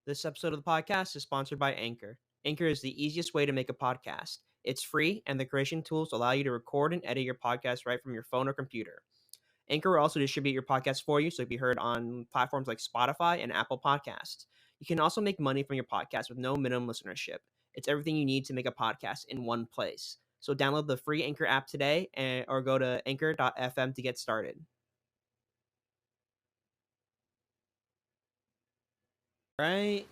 This episode of the podcast is sponsored by Anchor. Anchor is the easiest way to make a podcast. It's free, and the creation tools allow you to record and edit your podcast right from your phone or computer. Anchor will also distribute your podcast for you, so it can be heard on platforms like Spotify and Apple Podcasts. You can also make money from your podcast with no minimum listenership. It's everything you need to make a podcast in one place. So download the free Anchor app today or go to anchor.fm to get started. Right.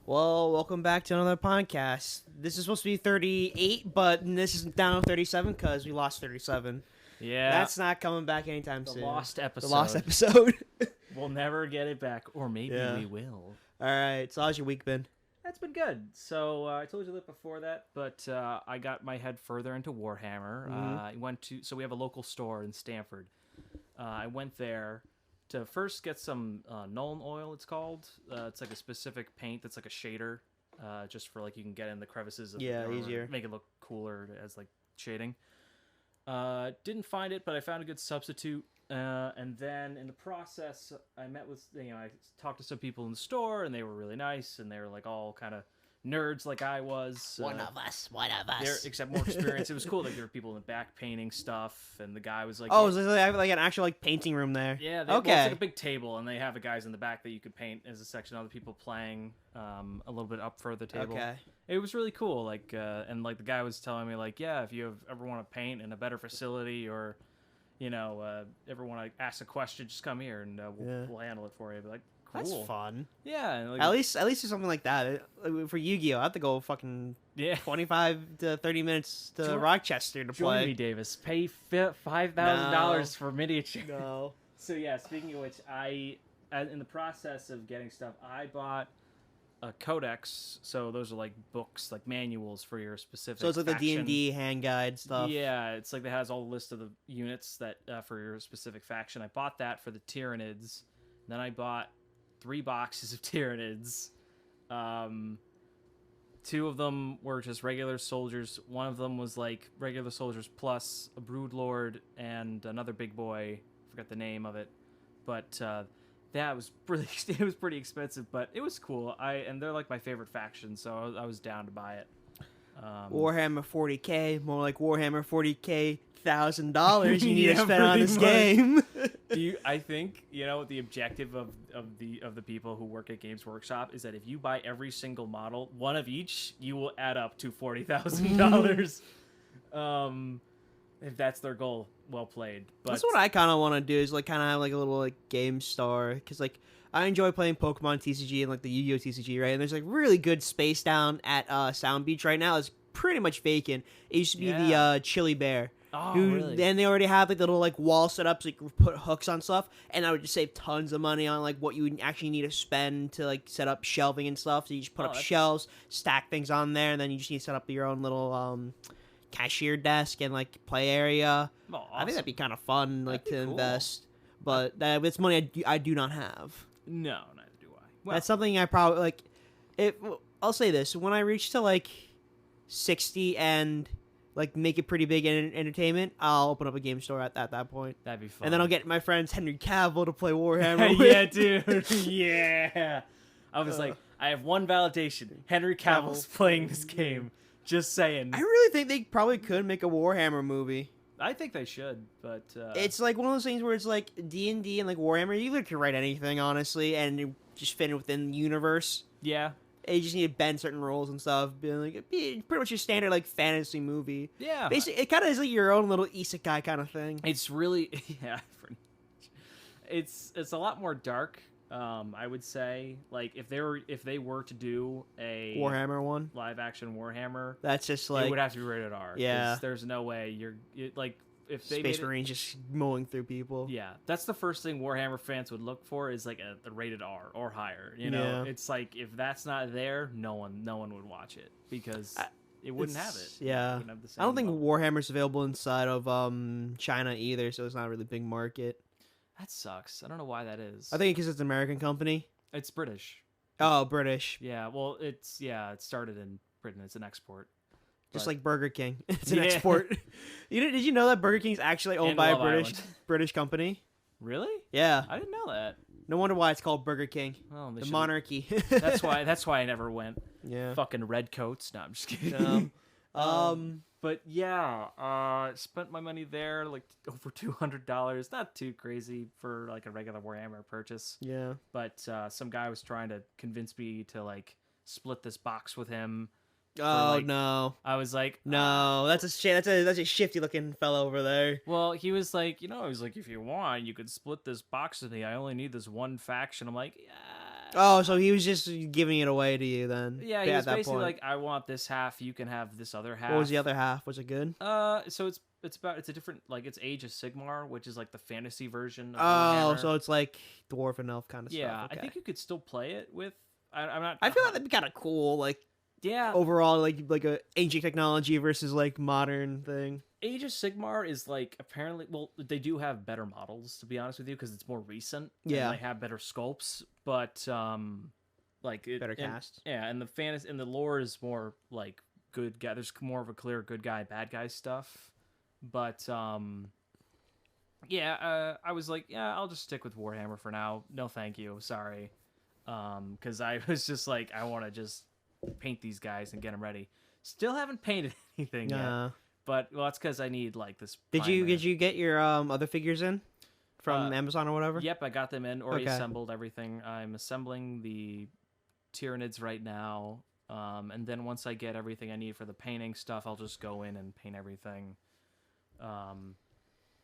Well, welcome back to another podcast. This is supposed to be 38, but this is down to 37 because we lost 37. Yeah, That's not coming back anytime the soon. lost episode. The lost episode. We'll never get it back, or maybe Yeah. we will. All right, so how's your week been? That's been good. So I told you that before that, but I got my head further into Warhammer. I went to we have a local store in Stamford. I went there to first get some Nuln oil. It's called. It's like a specific paint that's like a shader, just for like you can get in the crevices. Easier. Make it look cooler as like shading. Didn't find it, but I found a good substitute. And then in the process, I met with, I talked to some people in the store, and they were really nice, and they were like all kind of nerds like I was. One of us. Except more experience. It was cool. Like there were people in the back painting stuff, and the guy was like, Oh, so they have like an actual like painting room there. yeah, Okay. well, it's like a big table, and they have the guys in the back that you could paint as a section. Other people playing a little bit up further table. Okay. It was really cool. Like, and like the guy was telling me, like, yeah, if you ever want to paint in a better facility, or ever want to ask a question, just come here, and we'll handle it for you. But like, cool. That's fun. Yeah. And, like, At least there's something like that. For Yu-Gi-Oh, I have to go fucking yeah. 25 to 30 minutes to Join- Rochester to Join play. me, Davis. Pay $5,000 for miniature. No. So yeah, speaking of which, in the process of getting stuff, I bought a codex. So those are like books, like manuals for your specific. So it's like the faction. D&D hand guide stuff. Yeah, it's like it has all the list of the units that for your specific faction. I bought that for the Tyranids. Then I bought 3 boxes of Tyranids. 2 of them were just regular soldiers. One of them was like regular soldiers plus a Broodlord and another big boy. I forgot the name of it, but that was pretty expensive, but it was cool. And they're like my favorite faction, so I was down to buy it. Warhammer 40K, more like Warhammer 40K $1,000 you need Yeah, to spend on pretty this much. game. I think the objective of the people who work at Games Workshop is that if you buy every single model, one of each, you will add up to $40,000. If that's their goal, well played. But That's what I kind of want to do, is like kind of have like a little like game store, because like I enjoy playing Pokemon TCG and like the Yu-Gi-Oh TCG, right? And there's like really good space down at Sound Beach right now. It's pretty much vacant. It used to be the Chili Bear. Oh, Who, really? Then they already have like the little like wall setups, like put hooks on stuff, and I would just save tons of money on like what you would actually need to spend to like set up shelving and stuff. So you just put up that's- shelves, stack things on there, and then you just need to set up your own little cashier desk and like play area. Oh, I think awesome. that'd be kind of fun, like That'd to be cool. invest, but that's money I do not have. No, neither do I. Well, That's something I probably like. I'll say this: when I reach to like 60 and like make it pretty big in entertainment, I'll open up a game store at that point, that'd be fun. and then I'll get my friends Henry Cavill to play Warhammer. with. yeah, dude. Yeah. I was like, I have one validation. Henry Cavill's playing this game. Just saying. I really think they probably could make a Warhammer movie. I think they should, but It's like one of those things where it's like D&D and like Warhammer. You either can write anything, honestly, and you just fit it within the universe. yeah. You just need to bend certain rules and stuff. Being like, it'd be pretty much your standard like fantasy movie. Yeah. Basically, it kind of is like your own little isekai kind of thing. It's really it's a lot more dark. I would say, like if they were to do a Warhammer one. live action Warhammer, That's just like it would have to be rated R. 'cause Yeah. There's no way like if they Space made it- Marines just mowing through people. Yeah, that's the first thing Warhammer fans would look for is like a rated R or higher. Yeah. It's like if that's not there, no one would watch it because it wouldn't have it. Yeah. It wouldn't have the I don't same think level. Warhammer's available inside of China either, so it's not a really big market. That sucks. I don't know why that is. I think because it's an American company. it's British. Oh, British. Yeah, well, it started in Britain. It's an export. Just But- like Burger King. It's an Yeah. export. Did you know that Burger King's actually owned And by a Love British Island. British company? Really? Yeah. I didn't know that. No wonder why it's called Burger King. Oh, The monarchy. That's why I never went. Yeah. Fucking red coats. No, I'm just kidding. But yeah, spent my money there, like over $200. Not too crazy for like a regular Warhammer purchase. Yeah. But some guy was trying to convince me to like split this box with him. Oh like, no. I was like, No, that's a shifty looking fellow over there. Well, he was like, if you want, you could split this box with me. I only need this one faction. I'm like, yeah. Oh, so he was just giving it away to you then? Yeah, he was basically like, I want this half. You can have this other half. What was the other half? Was it good? So it's a different, like, it's Age of Sigmar, which is like the fantasy version of Oh, Warhammer. so it's like dwarf and elf kind of stuff. Yeah, Okay. I think you could still play it with. I'm not. I feel like that'd be kind of cool. Like, yeah, overall, like a ancient technology versus like modern thing. Age of Sigmar is like apparently, well, they do have better models, to be honest with you, because it's more recent. Yeah, and they have better sculpts, but like better cast. Yeah, and the fantasy and the lore is more like good guy. There's more of a clear good guy, bad guy stuff. But yeah, I was like, yeah, I'll just stick with Warhammer for now. No, thank you, sorry. Because I was just like, I want to just paint these guys and get them ready. Still haven't painted anything yet. But well, that's because I need like this. Did you get your other figures in from Amazon or whatever? Yep, I got them in. Already assembled everything. I'm assembling the Tyranids right now. And then once I get everything I need for the painting stuff, I'll just go in and paint everything.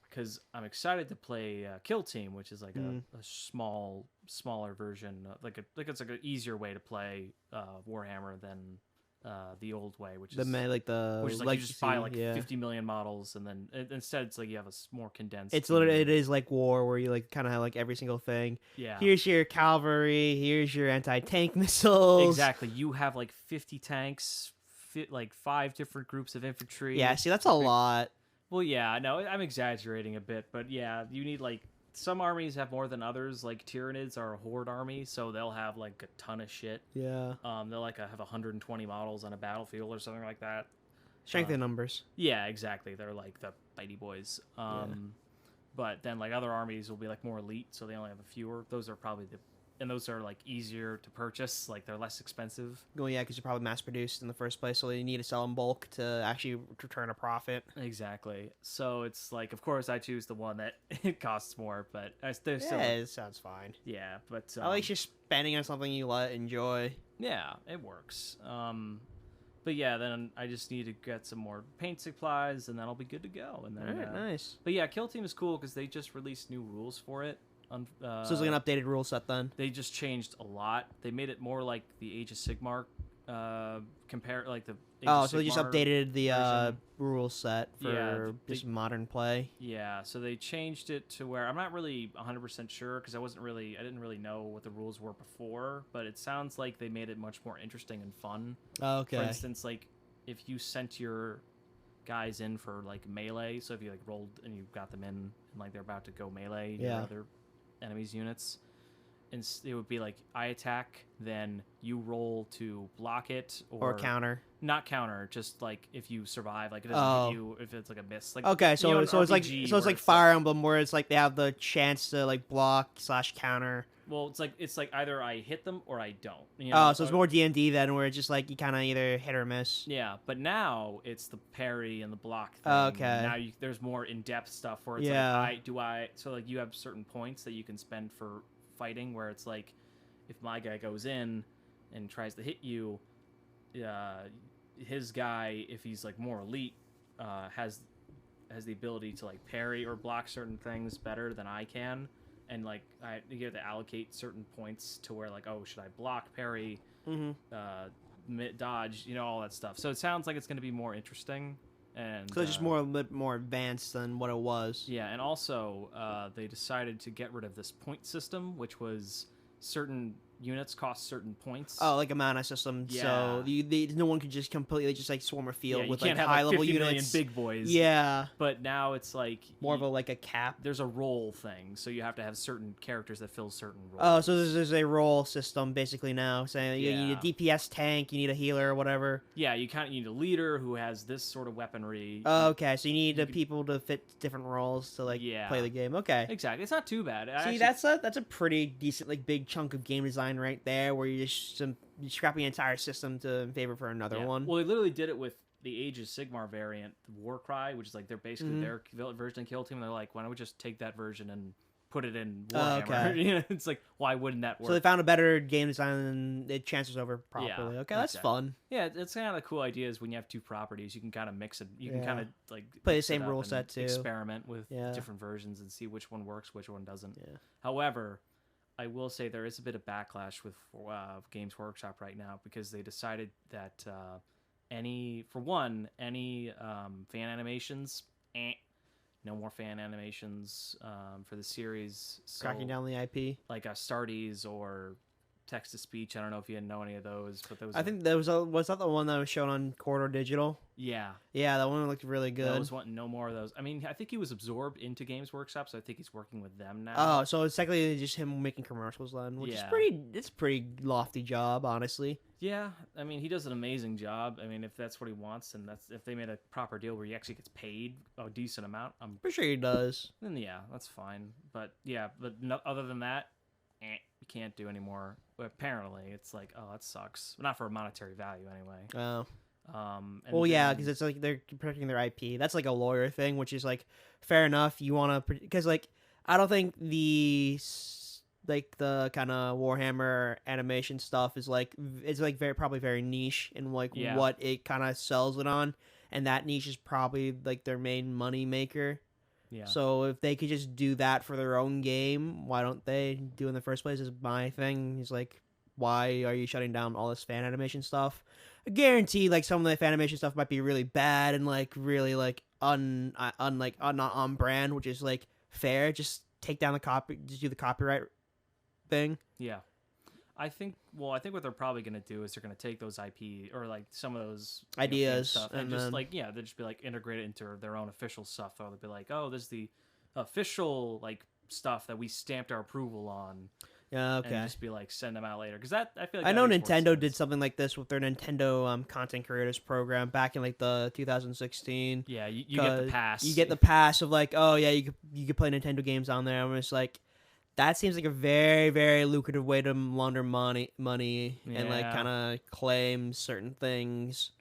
Because I'm excited to play Kill Team, which is like a smaller version, it's like an easier way to play Warhammer than the old way, which is like you just buy like 50 million models, and then instead it's like you have a more condensed. It's literally it is like war, where you like kind of have like every single thing. Yeah. Here's your cavalry. Here's your anti-tank missiles. Exactly. You have like 50 tanks, like 5 different groups of infantry. Yeah. See, that's a lot. Well, yeah. No, I'm exaggerating a bit, but yeah, you need like. Some armies have more than others. Like Tyranids are a horde army, so they'll have like a ton of shit. Yeah. They'll like have 120 models on a battlefield or something like that. Strength in numbers. Yeah, exactly. They're like the bitey boys. But then like other armies will be like more elite, so they only have a fewer. Those are probably and those are like easier to purchase. Like they're less expensive. Well, yeah, because you're probably mass produced in the first place, so you need to sell in bulk to actually return a profit. Exactly. So it's like, of course, I choose the one that it costs more, but there's still. Yeah, it sounds fine. Yeah, but at least you're spending on something you enjoy. Yeah, it works. But yeah, then I just need to get some more paint supplies, and then I'll be good to go. And then, all right, nice. But yeah, Kill Team is cool because they just released new rules for it. So it's like an updated rule set then? They just changed a lot. They made it more like the Age of Sigmar, like the Age of so they just Sigmar updated the rule set for just modern play. Yeah, so they changed it to where I'm not really 100% sure because I didn't really know what the rules were before, but it sounds like they made it much more interesting and fun. Oh, okay. For instance, like if you sent your guys in for like melee, so if you like rolled and you got them in and like they're about to go melee your other enemies units, and it would be like I attack, then you roll to block it or counter. Not counter, just like if you survive, like it doesn't hit you if it's like a miss. Like okay, so it's like Fire Emblem where it's like they have the chance to like block / counter. Well, it's like either I hit them or I don't. So it's more D&D then, where it's just like you kind of either hit or miss. Yeah, but now it's the parry and the block thing. Okay. Now there's more in-depth stuff where it's like so like you have certain points that you can spend for fighting, where it's like if my guy goes in and tries to hit you, his guy, if he's like more elite, has the ability to like parry or block certain things better than I can. And like you have to allocate certain points to where like, oh, should I block, parry, dodge, all that stuff. So it sounds like it's going to be more interesting, and so it's just a bit more advanced than what it was. Yeah, and also they decided to get rid of this point system, which was certain units cost certain points. Oh, like a mana system. Yeah. So no one can just completely just like swarm a field you with can't like have high like level 50 million units. big boys. Yeah. But now it's like more of a like a cap. There's a role thing, so you have to have certain characters that fill certain roles. Oh, so there's a role system basically now, saying you need a DPS tank, you need a healer or whatever. Yeah, you need a leader who has this sort of weaponry. Oh, okay, so you need the people to fit different roles to like play the game. Okay, exactly. It's not too bad. That's a pretty decent like big chunk of game design right there, where you just scrapping the entire system in favor for another one. Well, they literally did it with the Age of Sigmar variant, Warcry, which is like they're basically their version of Kill Team. They're like, why don't we just take that version and put it in Warhammer? Okay. It's like, why wouldn't that work? So they found a better game design and it transfers over properly. Yeah, okay, that's fun. Yeah, it's kind of the cool idea is when you have two properties, you can kind of mix it. You can kind of like play the same rule set too. Experiment with different versions and see which one works, which one doesn't. Yeah. However, I will say there is a bit of backlash with Games Workshop right now because they decided that any fan animations, no more fan animations for the series. So, cracking down the IP, like Astartes or text to speech. I don't know if you know any of those, but I think there was that the one that was shown on Corridor Digital. Yeah, that one looked really good. That was one, no more of those. I mean, I think he was absorbed into Games Workshop, so I think he's working with them now. Oh, so it's technically just him making commercials then, which is it's a pretty lofty job, honestly. Yeah, I mean, he does an amazing job. I mean, if that's what he wants, and if they made a proper deal where he actually gets paid a decent amount, I'm pretty sure he does. Then that's fine. But other than that, you can't do anymore. Apparently, it's like, oh, that sucks. Not for a monetary value, anyway. Oh. Because it's like they're protecting their IP. That's like a lawyer thing, which is like fair enough. You want to, because like I don't think the kind of Warhammer animation stuff is like probably very niche in like what it kind of sells it on, and that niche is probably like their main money maker. Yeah. So if they could just do that for their own game, why don't they do in the first place? Is my thing. He's like, why are you shutting down all this fan animation stuff? I guarantee like some of the fan animation stuff might be really bad and like really like not on brand, which is like fair. Just take down just do the copyright thing. Yeah. I think what they're probably going to do is they're going to take those IP or like some of those ideas stuff and just like they'll just be like integrate it into their own official stuff. Or they'll be like, oh, this is the official like stuff that we stamped our approval on. Yeah, okay. And just be like send them out later because I feel like I know Nintendo did something like this with their Nintendo content creators program back in like the 2016. Yeah, you get the pass. You get the pass of like, oh yeah, you could play Nintendo games on there. I'm just like, that seems like a very, very lucrative way to launder money and like kind of claim certain things.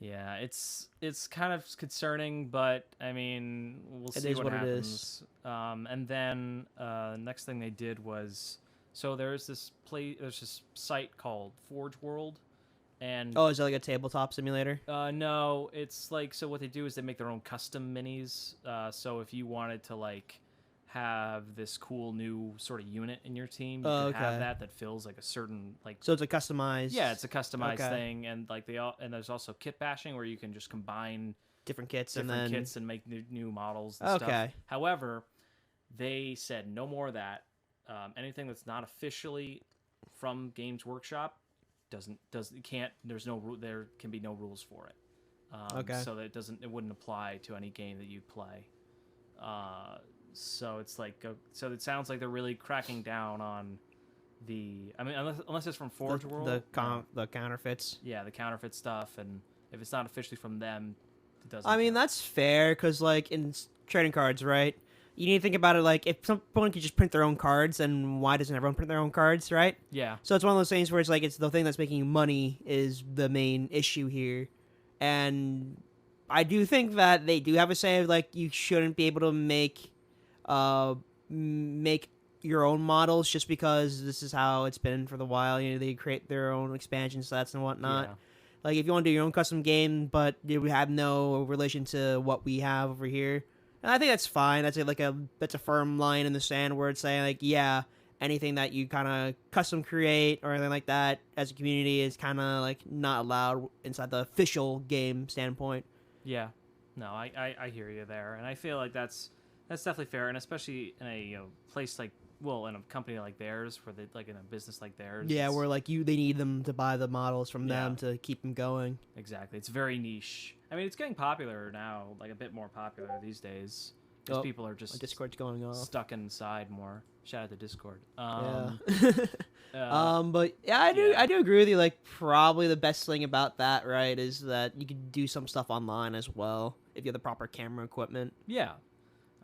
Yeah, it's kind of concerning, but I mean, we'll see what happens. And then next thing they did was, so there's this site called Forge World, and is it like a tabletop simulator? No, it's like, so what they do is they make their own custom minis. So if you wanted to like have this cool new sort of unit in your team, you could have that fills like a certain like. So it's a customized. Yeah, it's a customized thing, and like and there's also kit bashing where you can just combine different kits and make new models. And stuff. However, they said no more of that. Anything that's not officially from Games Workshop there can be no rules for it. So that it wouldn't apply to any game that you play. So it's like so it sounds like they're really cracking down on unless it's from Forge World, the counterfeits. Yeah, the counterfeit stuff, and if it's not officially from them, it doesn't. I mean, that's fair because like in trading cards, right? You need to think about it like if someone could just print their own cards, then why doesn't everyone print their own cards, right? Yeah. So it's one of those things where it's like it's the thing that's making money is the main issue here, and I do think that they do have a say of like you shouldn't be able to make your own models just because this is how it's been for the while. You know, they create their own expansion sets and whatnot. Yeah. Like if you want to do your own custom game, but you have no relation to what we have over here. And I think that's fine. That's a firm line in the sand where it's saying like, yeah, anything that you kind of custom create or anything like that as a community is kind of like not allowed inside the official game standpoint. Yeah, no, I hear you there, and I feel like that's definitely fair, and especially in a place like well, in a company like theirs, for the like in a business like theirs. Yeah, where like they need them to buy the models from Yeah. them to keep them going. Exactly. It's very niche. I mean, it's getting popular now, like a bit more popular these days, because people are just Discord's going off. stuck inside more. Shout out to Discord. Yeah. But yeah, I do agree with you. Like, probably the best thing about that, right, is that you can do some stuff online as well if you have the proper camera equipment. Yeah,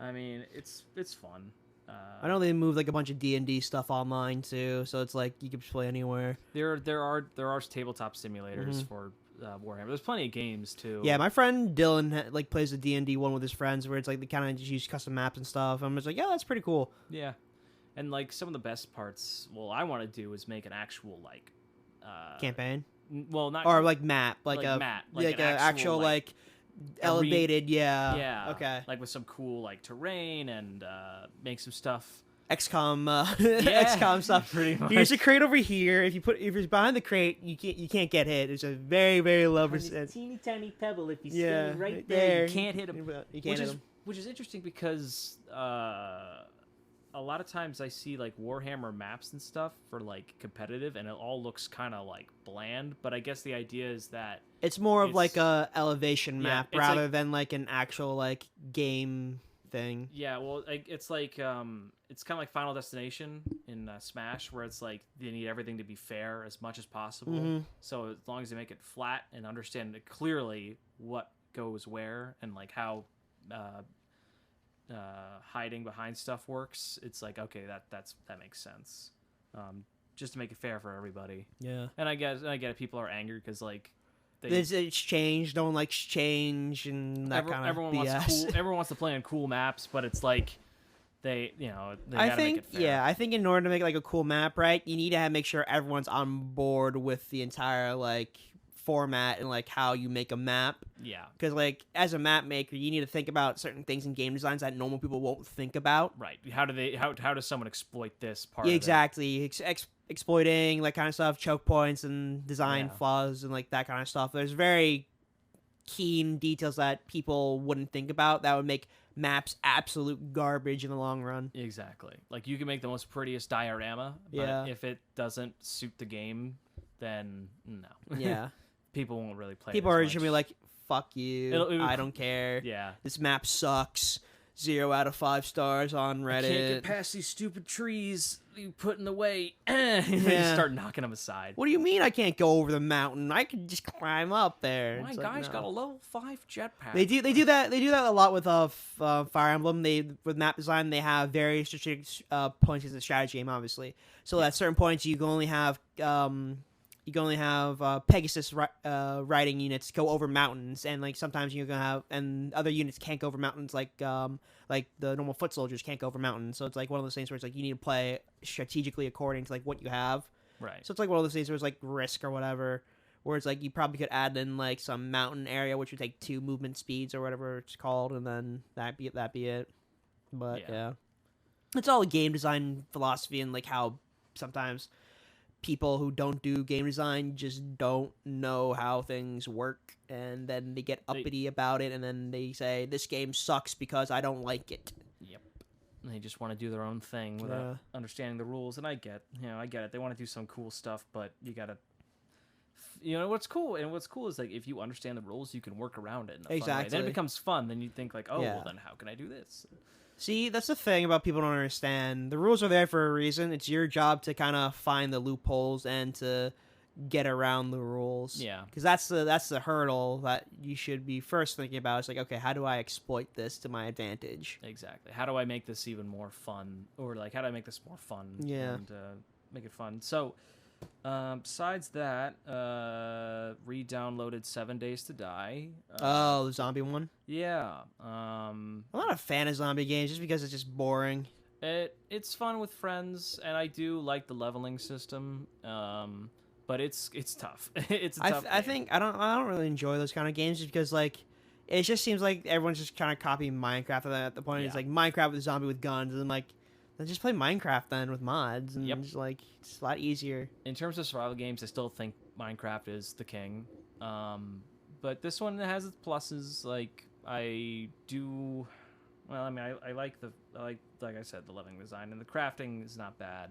I mean, it's fun. I know they moved like a bunch of D&D stuff online too, so it's like you can play anywhere. There are tabletop simulators for Warhammer. There's plenty of games too. Yeah, my friend Dylan like plays the D&D one with his friends, where it's like they kind of just use custom maps and stuff. I'm just like, yeah, that's pretty cool. Yeah, and like some of the best parts. Well, I want to do is make an actual like campaign. Well, not or like map, like a map, like an actual like elevated. Yeah. Okay. Like with some cool like terrain and make some stuff. XCOM, XCOM stuff. Pretty much. Here's a crate over here. If it's behind the crate, you can't get hit. It's a very, very low percent. Teeny tiny pebble. If you stand right there, you can't hit him. You can't hit him. Which is interesting because a lot of times I see like Warhammer maps and stuff for like competitive, and it all looks kind of like bland. But I guess the idea is that it's more of like a elevation map rather like, than like an actual like game thing. Yeah, well, it's like it's kind of like Final Destination in Smash, where it's like they need everything to be fair as much as possible. Mm-hmm. So as long as they make it flat and understand it clearly what goes where and like how hiding behind stuff works, it's like okay, that makes sense. Just to make it fair for everybody. Yeah, and I get it. People are angry because like. It's change. No one likes change and that kind of everyone BS. wants everyone wants to play on cool maps, but it's like they I gotta think make it fair. yeah, I think in order to make like a cool map, right, you need to make sure everyone's on board with the entire like format and like how you make a map. Yeah, because like as a map maker, you need to think about certain things in game designs that normal people won't think about. Right? How does someone exploit this part? Yeah, exactly. Exploiting like kind of stuff, choke points and design flaws and like that kind of stuff. There's very keen details that people wouldn't think about that would make maps absolute garbage in the long run. Exactly. Like you can make the most prettiest diorama, but if it doesn't suit the game, then no. Yeah. People won't really play. People are just gonna be like, "Fuck you! I don't care. Yeah, this map sucks. 0 out of 5 stars on Reddit. I can't get past these stupid trees you put in the way." You start knocking them aside. What do you mean I can't go over the mountain? I can just climb up there. My guy's got a level 5 jetpack. They do that a lot with Fire Emblem. With map design, they have very strategic points in the strategy game, obviously. So at certain points, you can only have Pegasus riding units go over mountains, and like sometimes you're gonna have and other units can't go over mountains, like the normal foot soldiers can't go over mountains. So it's like one of those things where it's like you need to play strategically according to like what you have. Right. So it's like one of those things where it's like risk or whatever, where it's like you probably could add in like some mountain area which would take 2 movement speeds or whatever it's called, and then that be it. But yeah, it's all a game design philosophy and like how sometimes people who don't do game design just don't know how things work, and then they get uppity about it, and then they say this game sucks because I don't like it. Yep. And they just want to do their own thing without understanding the rules, and I get it. They want to do some cool stuff, but you gotta, what's cool is like if you understand the rules, you can work around it in a fun way. Then it becomes fun. Then you think like, well, then how can I do this? See, that's the thing about people don't understand. The rules are there for a reason. It's your job to kind of find the loopholes and to get around the rules. Yeah. Because that's the hurdle that you should be first thinking about. It's like, okay, how do I exploit this to my advantage? Exactly. How do I make this even more fun? Or like, how do I make this more fun? Yeah. And make it fun. So, besides that, re-downloaded 7 Days to Die. The zombie one? Yeah. I'm not a fan of zombie games just because it's just boring. It's fun with friends, and I do like the leveling system. But it's tough. It's a tough game. I think I don't really enjoy those kind of games just because like it just seems like everyone's just kind of copying Minecraft at the point. It's like Minecraft with a zombie with guns, and like then just play Minecraft then with mods, and it's like it's a lot easier. In terms of survival games, I still think Minecraft is the king. But this one has its pluses. Like I do Well, I mean, I like like I said, the leveling design, and the crafting is not bad.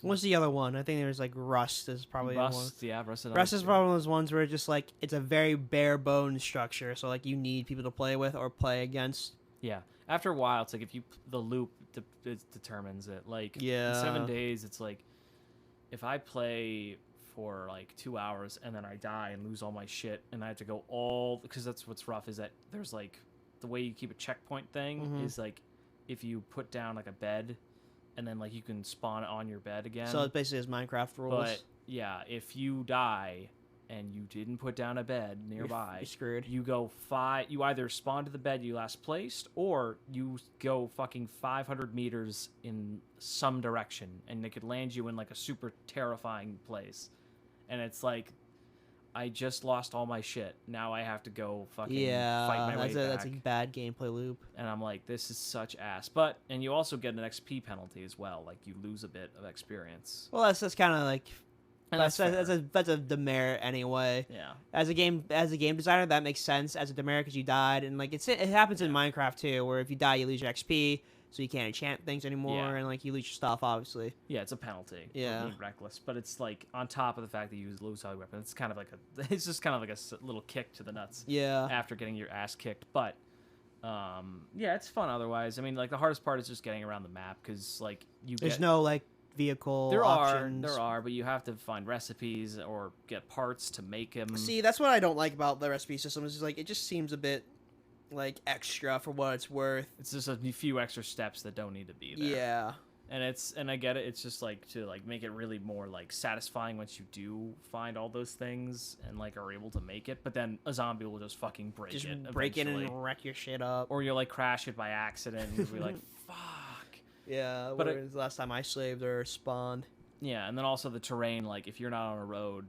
What's the other one? I think there's like Rust is probably the one. Rust, yeah, Rust. Rust is probably one of those ones where it's just like it's a very bare bones structure, so like you need people to play with or play against. Yeah, after a while, it's like if you the loop it determines it. Like in 7 days, it's like if I play for like 2 hours and then I die and lose all my shit and I have to go all because that's what's rough is that there's like the way you keep a checkpoint thing is like if you put down like a bed and then like you can spawn on your bed again. So it basically is Minecraft rules. But yeah, if you die and you didn't put down a bed nearby, you're screwed. You go you either spawn to the bed you last placed or you go fucking 500 meters in some direction and it could land you in like a super terrifying place. And it's like, I just lost all my shit. Now I have to go fucking fight my way back. That's a bad gameplay loop. And I'm like, this is such ass. And you also get an XP penalty as well. Like, you lose a bit of experience. Well, that's kind of like... That's a demerit anyway. Yeah. As a game designer, that makes sense as a demerit because you died, and like it happens in Minecraft too, where if you die, you lose your XP, so you can't enchant things anymore, and like you lose your stuff, obviously. Yeah, it's a penalty. Yeah. For being reckless, but it's like on top of the fact that you lose all your weapons, it's kind of like it's just kind of like a little kick to the nuts. Yeah. After getting your ass kicked, but yeah, it's fun otherwise. I mean, like the hardest part is just getting around the map because like there's no like vehicle options. There are, but you have to find recipes or get parts to make them. See, that's what I don't like about the recipe system. Is like it just seems a bit like extra for what it's worth. It's just a few extra steps that don't need to be there. Yeah. And I get it. It's just like to like make it really more like satisfying once you do find all those things and like are able to make it. But then a zombie will just fucking break it and wreck your shit up, or you'll like crash it by accident and you'll be like, fuck. Yeah, but the last time I slaved or spawned. Yeah, and then also the terrain, like if you're not on a road,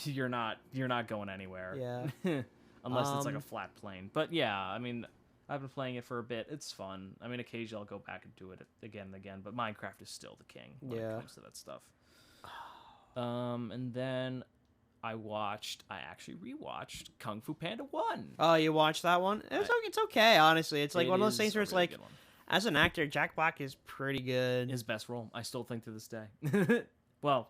you're not going anywhere. Yeah. Unless it's like a flat plane. But yeah, I mean, I've been playing it for a bit. It's fun. I mean, occasionally I'll go back and do it again and again, but Minecraft is still the king when it comes to that stuff. And then I actually rewatched Kung Fu Panda 1. Oh, you watched that one? It's okay, honestly. It's like one of those things where it's like, as an actor, Jack Black is pretty good. His best role, I still think to this day. Well,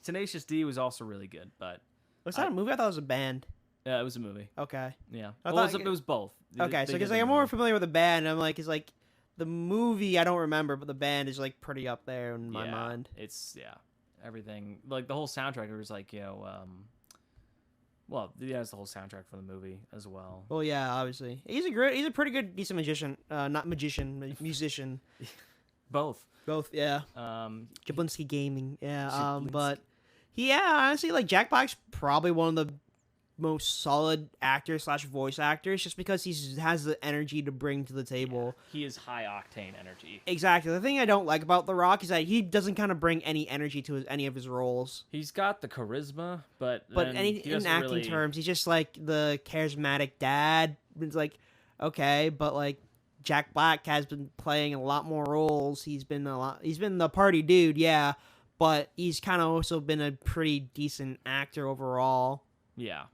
Tenacious D was also really good, but was that a movie? I thought it was a band. Yeah, it was a movie. Okay. Yeah, it was both. Okay, so because like, I'm more familiar with the band, I'm like, it's like the movie I don't remember, but the band is like pretty up there in my mind. It's everything like the whole soundtrack was like well, yeah, it's the whole soundtrack for the movie as well. Well, yeah, obviously. He's a pretty good, decent magician. Musician. Both, yeah. Jablinski Gaming, yeah. Jablinski. But, yeah, honestly, like, Jack Black's probably one of the most solid actors / voice actors just because he has the energy to bring to the table. Yeah, he is high octane energy. Exactly. The thing I don't like about The Rock is that he doesn't kind of bring any energy to any of his roles. He's got the charisma, but in acting terms, he's just like the charismatic dad. It's like, okay, but like Jack Black has been playing a lot more roles. He's been the party dude, yeah, but he's kind of also been a pretty decent actor overall. Yeah.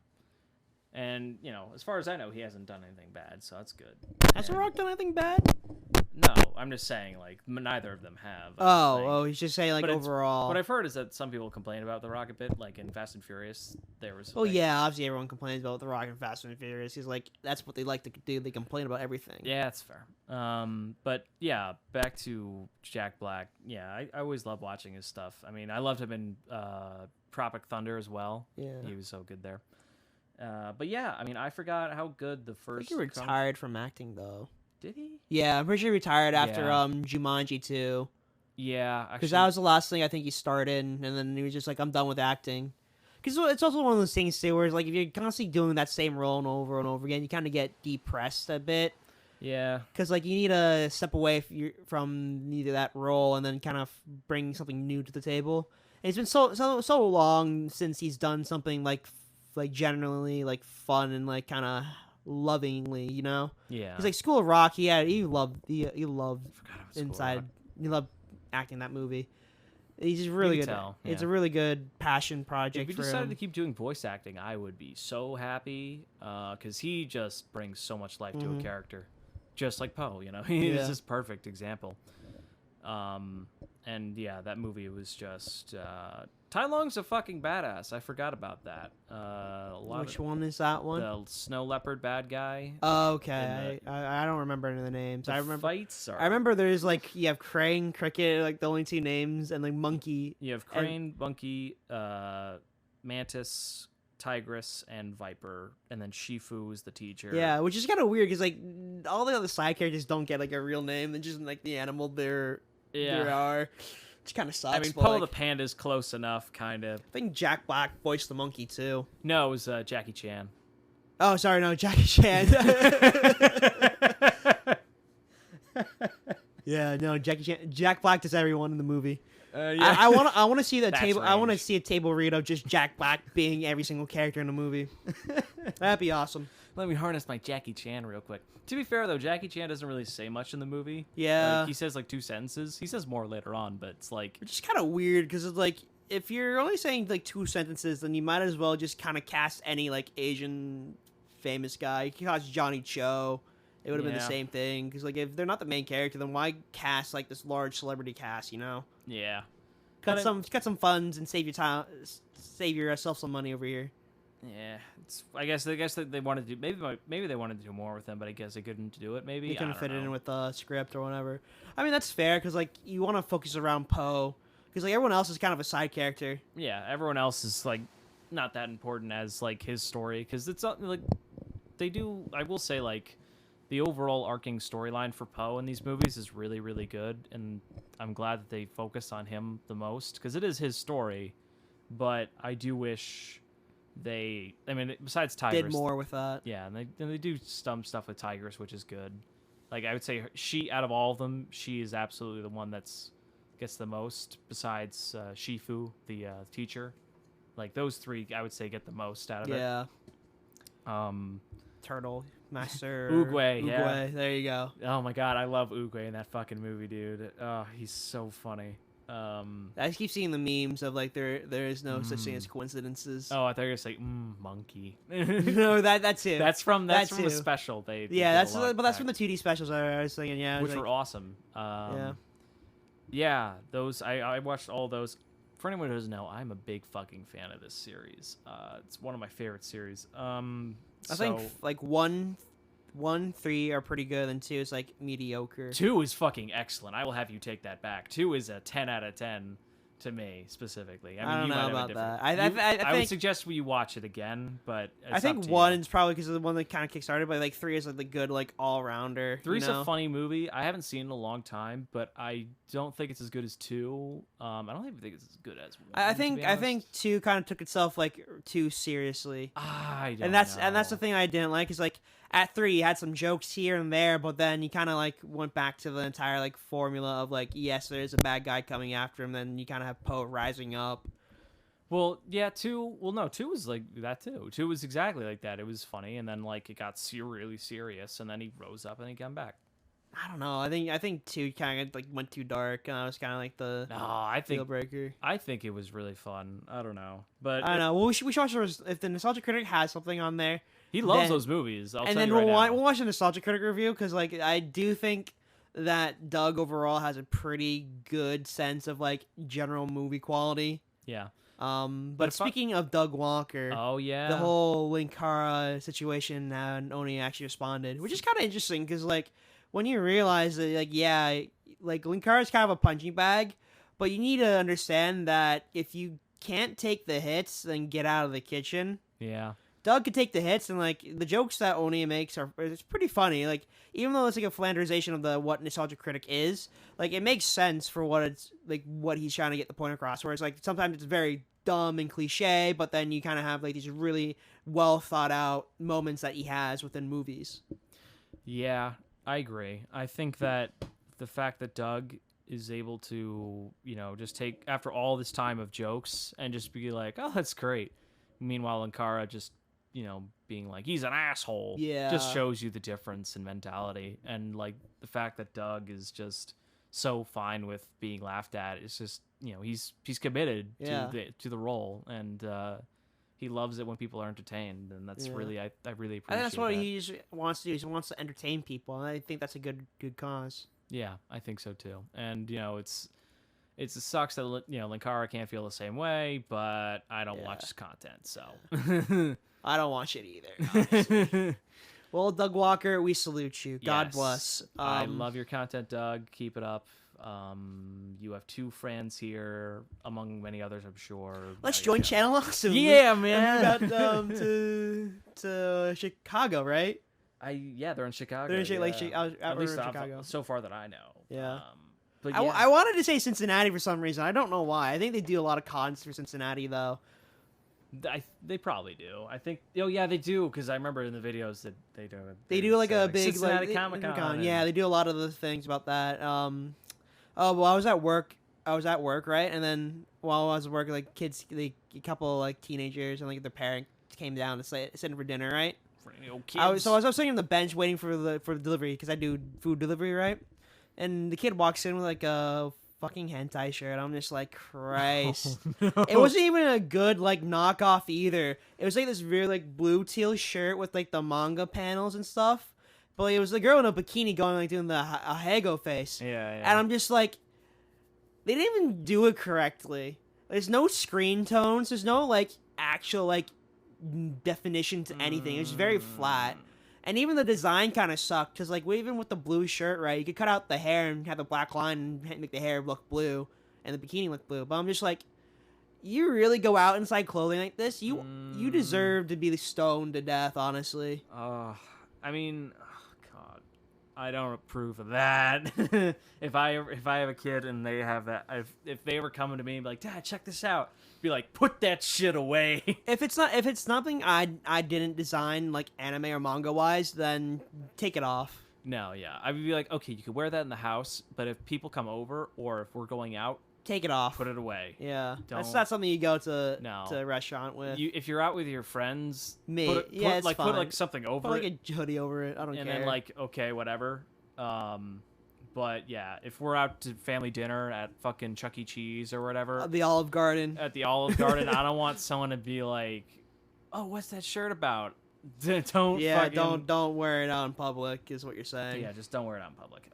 And, as far as I know, he hasn't done anything bad, so that's good. Has The Rock done anything bad? No, I'm just saying, like, neither of them have. He's just saying, like, overall. What I've heard is that some people complain about The Rock a bit, like in Fast and Furious. There was. Well, yeah, obviously everyone complains about The Rock and Fast and Furious. He's like, that's what they like to do. They complain about everything. Yeah, that's fair. But yeah, back to Jack Black. Yeah, I always love watching his stuff. I mean, I loved him in Tropic Thunder as well. Yeah, he was so good there. But yeah, I mean, I forgot how good the first. I think he retired from acting though. Did he? Yeah, I'm pretty sure he retired after Jumanji 2. Yeah, because that was the last thing I think he started, and then he was just like, I'm done with acting. Because it's also one of those things too, where it's like if you're constantly doing that same role and over again, you kind of get depressed a bit. Yeah. Because like you need to step away from either that role and then kind of bring something new to the table. And it's been so long since he's done something like generally like fun and like kind of lovingly, Yeah. He's like School of Rock. He loved Inside. He loved acting that movie. He's just really You good. can tell, It's yeah. a really good passion project If he for decided him. to keep doing voice acting, I would be so happy because he just brings so much life to a character, just like Poe. You know, he's Yeah. just perfect example. And yeah, that movie was just Tai Lung's a fucking badass. I forgot about that. Which one is that one? The snow leopard bad guy. Oh, okay. I don't remember any of the names. The I remember fights are. I remember there's like you have Crane, Cricket, like the only two names, and like Monkey. You have Crane, Monkey, Mantis, Tigress, and Viper, and then Shifu is the teacher. Yeah, which is kind of weird because like all the other side characters don't get like a real name. They're just like the animal there are. Which kind of sucks. I mean, but, Poe like, the Panda's close enough, kind of. I think Jack Black voiced the monkey too. No, it was Jackie Chan. Oh, sorry, no, Jackie Chan. Yeah, no, Jackie Chan. Jack Black does everyone in the movie. Yeah. I want to see the That's table. I want to range. see a table read of just Jack Black being every single character in the movie. That'd be awesome. Let me harness my Jackie Chan real quick. To be fair, though, Jackie Chan doesn't really say much in the movie. Yeah. Like, he says, like, 2 sentences. He says more later on, but it's like... Which is kind of weird because it's like if you're only saying like 2 sentences, then you might as well just kind of cast any like Asian famous guy. You could cast Johnny Cho. It would have been the Yeah. same thing because like if they're not the main character, then why cast like this large celebrity cast? You know, Yeah. cut some funds and save your time, save yourself some money over here. Yeah. I guess that they wanted to do... Maybe they wanted to do more with him, but I guess they couldn't do it, maybe. You I couldn't don't fit it know. in with the script or whatever. I mean, that's fair because like you want to focus around Poe because like everyone else is kind of a side character. Yeah, everyone else is, like, not that important as, like, his story, because it's not, like... They do... I will say, like... The overall arcing storyline for Poe in these movies is really, really good, and I'm glad that they focus on him the most, because it is his story, but I do wish they... I mean, besides Tigress... Did more with that. Yeah, and they do some stuff with Tigress, which is good. Like, I would say she, out of all of them, she is absolutely the one that's gets the most, besides Shifu, the teacher. Like, those 3, I would say, get the most out of it. Yeah. Turtle Master Oogway, yeah. There you go. Oh my god, I love Oogway in that fucking movie, dude. Oh, he's so funny. I keep seeing the memes of like there is no such thing as coincidences. Oh, I thought you were gonna say monkey. No, that's it. That's from the too. special. They Yeah, did a lot but that's back, from the 2D specials. I was thinking, yeah, which like, were awesome. yeah. Yeah, those I watched all those. For anyone who doesn't know, I'm a big fucking fan of this series. It's one of my favorite series. I think like 1, 3 are pretty good, and 2 is like mediocre. 2 is fucking excellent. I will have you take that back. 2 is a 10 out of 10 to me specifically. I mean, I don't you know might have a about different- that. I would think suggest you watch it again, but it's I think up to 1 you. is probably because of the one that kind of kickstarted, but like 3 is like the good like all rounder. 3's you know? a funny movie. I haven't seen it in a long time, but I don't think it's as good as 2. I don't even think it's as good as 1. I to be think honest. 2 kind of took itself like too seriously. I don't And that's know. the thing I didn't like is like at 3 you had some jokes here and there, but then you kind of like went back to the entire like formula of like yes, there's a bad guy coming after him, then you kind of have Poe rising up. Well, yeah, 2. Well, no, 2 was like that too. 2 was exactly like that. It was funny, and then like it got really serious, and then he rose up and he came back. I don't know. I think 2 kind of like went too dark, and I was kind of like the No, I deal think breaker. it was really fun. I don't know, but I don't know. Well, we should watch if the Nostalgia Critic has something on there. he loves then- those movies. I'll and tell then you right now. we'll watch the Nostalgia Critic review because like I do think that Doug overall has a pretty good sense of like general movie quality. Yeah. But if I- speaking of Doug Walker, Oh yeah. the whole Linkara situation, Oni actually responded, which is kind of interesting because like when you realize that like yeah, like Linkara is kind of a punching bag, but you need to understand that if you can't take the hits, then get out of the kitchen. Yeah. Doug could take the hits, and like the jokes that Oni makes it's pretty funny. Like even though it's like a Flanderization of the what Nostalgia Critic is, like it makes sense for what it's like what he's trying to get the point across. Whereas like sometimes it's very dumb and cliche, but then you kind of have like these really well thought out moments that he has within movies. Yeah, I agree. I think that the fact that Doug is able to, just take after all this time of jokes and just be like, "Oh, that's great." Meanwhile, Ankara just, being like, "He's an asshole." Yeah. Just shows you the difference in mentality, and like the fact that Doug is just so fine with being laughed at. It's just he's committed to the role, and he loves it when people are entertained, and that's really I really appreciate. I think that's what he wants to do. He wants to entertain people, and I think that's a good cause. Yeah, I think so too. And it sucks that Linkara can't feel the same way, but I don't watch his content, so I don't watch it either. Well, Doug Walker, we salute you. God bless. I love your content, Doug. Keep it up. You have 2 friends here, among many others, I'm sure. Let's join Channel Awesome. Yeah, man. We got to Chicago, right? They're in Chicago. They're in at least in Chicago. So far that I know. Yeah. But I wanted to say Cincinnati for some reason. I don't know why. I think they do a lot of cons for Cincinnati, though. They probably do. I think. Oh yeah, they do, because I remember in the videos that they do. They do like a big Cincinnati Comic-Con. Yeah, they do a lot of the things about that. Well, I was at work. Right? And then while I was working, like a couple like teenagers and like their parent came down to sit in for dinner, right? For kids. I was sitting on the bench waiting for the delivery because I do food delivery, right? And the kid walks in with like a fucking hentai shirt. I'm just like, Christ. Oh, no. It wasn't even a good like knockoff either. It was like this weird like blue teal shirt with like the manga panels and stuff. But it was the girl in a bikini going like doing the Ahego face. Yeah. And I'm just like, they didn't even do it correctly. There's no screen tones. There's no like actual like definition to anything. It was very flat. And even the design kind of sucked, because, like, even with the blue shirt, right, you could cut out the hair and have the black line and make the hair look blue, and the bikini look blue. But I'm just like, you really go out inside clothing like this? You deserve to be stoned to death, honestly. I mean, God, I don't approve of that. If I have a kid and they have that, if they ever come to me and be like, Dad, check this out, be like, put that shit away. If it's something I didn't design, like anime or manga wise, then take it off. No, yeah, I would be like, okay, you could wear that in the house, but if people come over or if we're going out, take it off. Put it away. Yeah, that's not something you go to a restaurant with. If you're out with your friends, put like something over put like a hoodie over it. I don't care. And then like, okay, whatever. But yeah, if we're out to family dinner at fucking Chuck E. Cheese or whatever, the Olive Garden. At the Olive Garden, I don't want someone to be like, "Oh, what's that shirt about?" Don't wear it out in public, is what you're saying. Yeah, just don't wear it out in public.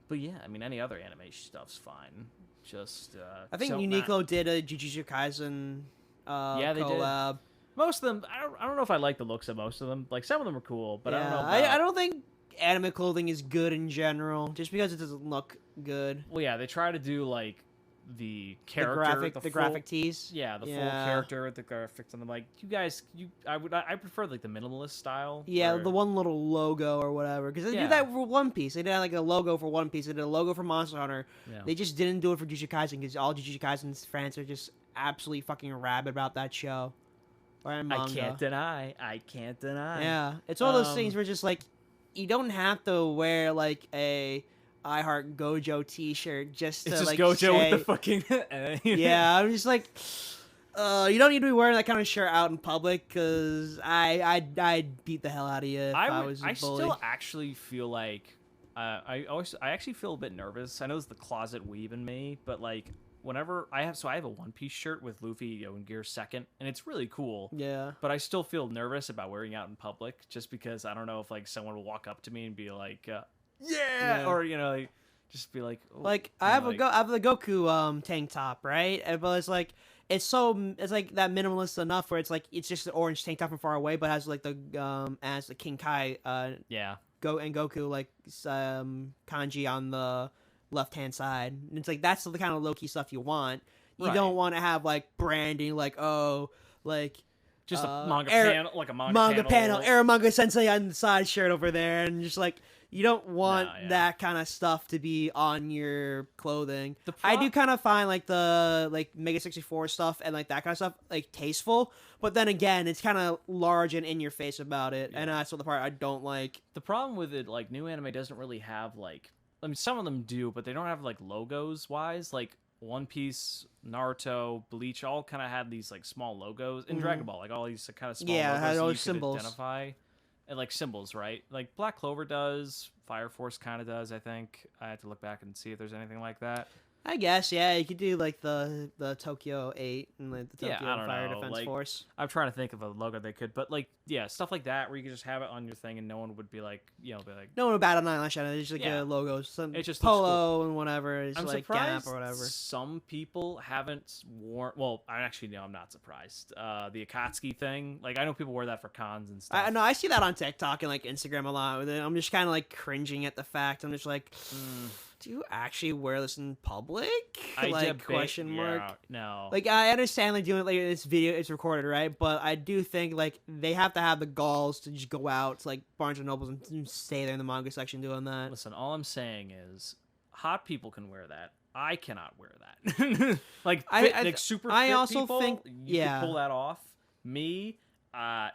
But yeah, I mean, any other anime stuff's fine. Just I think Uniqlo did a Jujutsu Kaisen collab. They did. Most of them, I don't know if I like the looks of most of them. Like, some of them are cool, but I don't know. I don't think anime clothing is good in general, just because it doesn't look good. Well, yeah, they try to do like the character, the graphic tees. Yeah, the full character with the graphics, and I'm like, I prefer like the minimalist style. Yeah, the one little logo or whatever, because they did that for One Piece. They did like a logo for One Piece. They did a logo for Monster Hunter. Yeah. They just didn't do it for Jujutsu Kaisen, because all Jujutsu Kaisen's fans are just absolutely fucking rabid about that show. Or manga. I can't deny. Yeah, it's one of those things where just like, you don't have to wear like a I Heart Gojo t-shirt just to like Gojo say, with the fucking yeah, I'm just like, you don't need to be wearing that kind of shirt out in public, because I'd beat the hell out of you if I was a bully. I still actually feel like I actually feel a bit nervous. I know it's the closet weeb in me, but like, whenever I have a One Piece shirt with Luffy in Gear 2nd, and it's really cool. Yeah. But I still feel nervous about wearing it out in public, just because I don't know if like someone will walk up to me and be like, yeah, or like, just be like, oh, like I have the Goku tank top, right? But it's like it's like that minimalist enough where it's like it's just an orange tank top from far away, but has like the as the King Kai Goku like kanji on the left hand side, and it's like that's the kind of low key stuff you want. You don't want to have like branding, like just a manga panel, like a manga panel, Eromanga Sensei on the side shirt over there, and just like, you don't want that kind of stuff to be on your clothing. I do kind of find like the like Mega 64 stuff and like that kind of stuff like tasteful, but then again, it's kind of large and in your face about it, and that's what the part I don't like. The problem with it, like, new anime doesn't really have like, I mean, some of them do, but they don't have like logos wise. Like One Piece, Naruto, Bleach all kind of had these like small logos in Dragon Ball, like all these kind of small logos had all that you symbols. could identify, and like symbols, right? Like Black Clover does, Fire Force kind of does, I think. I have to look back and see if there's anything like that. I guess, yeah, you could do like the Tokyo 8 and like the Tokyo I don't Fire know. Defense Like, Force. I'm trying to think of a logo they could, but like, yeah, stuff like that where you can just have it on your thing and no one would be like, be like, No one would bat an eyelash at it. It's just like Yeah. a logo, some It just looks polo and whatever. It's I'm like surprised Gap or whatever. some people haven't worn. Well, I'm not surprised. The Akatsuki thing, like I know people wear that for cons and stuff. I know I see that on TikTok and like Instagram a lot. I'm just kind of like cringing at the fact. I'm just like, do you actually wear this in public? Question mark. Yeah, no. Like I understand like doing it like this video, it's recorded, right? But I do think like they have to have the galls to just go out to like Barnes and Nobles and stay there in the manga section doing that. Listen, all I'm saying is, hot people can wear that. I cannot wear that. Like super fit I also people, think you can pull that off. Me, no.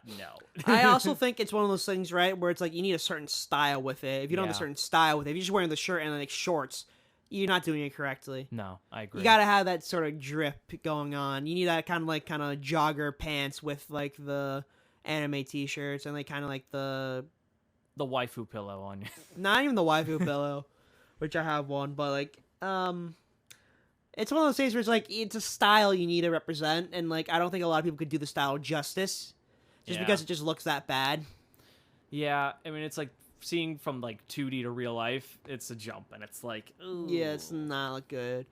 I also think it's one of those things, right, where it's like you need a certain style with it. If you don't have a certain style with it, if you're just wearing the shirt and like shorts, you're not doing it correctly. No, I agree. You gotta have that sort of drip going on. You need that kind of jogger pants with like the anime t-shirts and like kind of like the waifu pillow on you. Not even the waifu pillow, which I have one, but like it's one of those things where it's like it's a style you need to represent, and like I don't think a lot of people could do the style justice, just because it just looks that bad. Yeah, I mean it's like seeing from like 2D to real life, it's a jump, and it's like, ooh. Yeah, it's not good.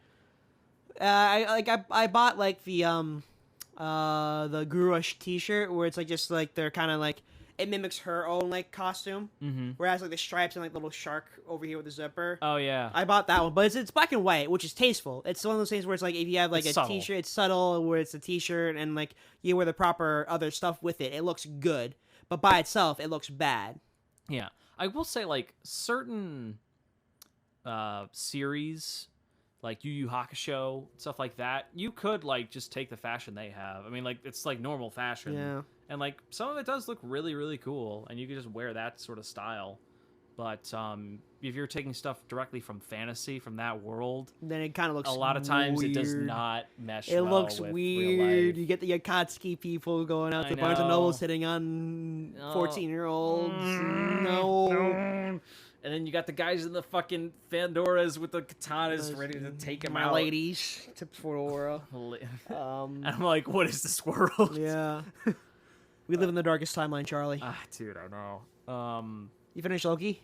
I bought like the Gurush t-shirt where it's like just like they're kind of like it mimics her own like costume, whereas like the stripes and like little shark over here with the zipper. Oh yeah, I bought that one, but it's black and white, which is tasteful. It's one of those things where it's like if you have like it's a subtle. t-shirt, it's subtle, where it's a t-shirt and like you wear the proper other stuff with it, it looks good, but by itself it looks bad. Yeah, I will say like certain series like Yu Yu Hakusho, stuff like that, you could like just take the fashion they have. I mean, like it's like normal fashion, Yeah. and like some of it does look really, really cool, and you could just wear that sort of style. But if you're taking stuff directly from fantasy, from that world, Then it kind of looks a lot of times weird. it does not mesh. It well looks with weird. Real life. You get the Akatsuki people going out I to Barnes and Noble know. sitting on No. 14-year-olds. No. No. And then you got the guys in the fucking Fandoras with the katanas ready to take him My out. ladies. Tips for the world. And I'm like, what is this world? Yeah. We live in the darkest timeline, Charlie. Dude, I know. You finished Loki?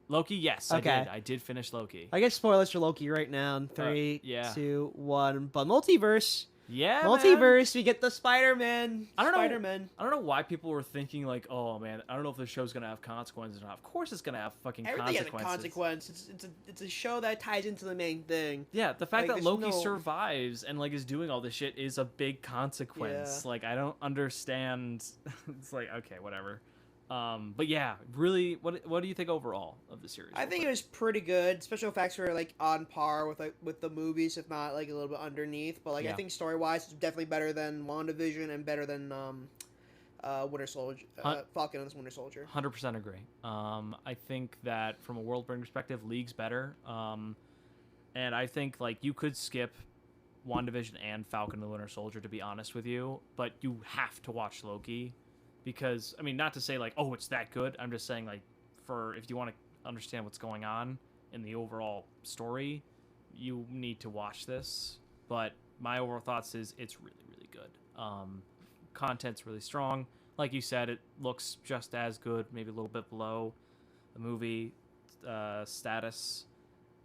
Loki, yes, Okay. I did finish Loki. I guess spoilers for Loki right now in 3, yeah. 2, 1. But multiverse. Yeah, Multiverse, we get the Spider-Man. I don't know. Spider-Man. I don't know why people were thinking like, oh man, I don't know if the show's gonna have consequences or not. Of course, it's gonna have fucking Everything has a consequences. consequence. It's a show that ties into the main thing. Yeah, the fact Like, that there's Loki no- survives and like is doing all this shit is a big consequence. Yeah. Like I don't understand. It's like okay, whatever. But yeah, really, what do you think overall of the series? I think it was pretty good. Special effects were like on par with the movies, if not like a little bit underneath. But like I think story wise, it's definitely better than WandaVision and better than Winter Soldier, Falcon and the Winter Soldier. 100% agree. I think that from a world building perspective, League's better. And I think like you could skip WandaVision and Falcon and the Winter Soldier, to be honest with you, but you have to watch Loki. Because, I mean, not to say, like, oh, it's that good. I'm just saying, like, if you want to understand what's going on in the overall story, you need to watch this. But my overall thoughts is it's really, really good. Content's really strong. Like you said, it looks just as good, maybe a little bit below the movie status.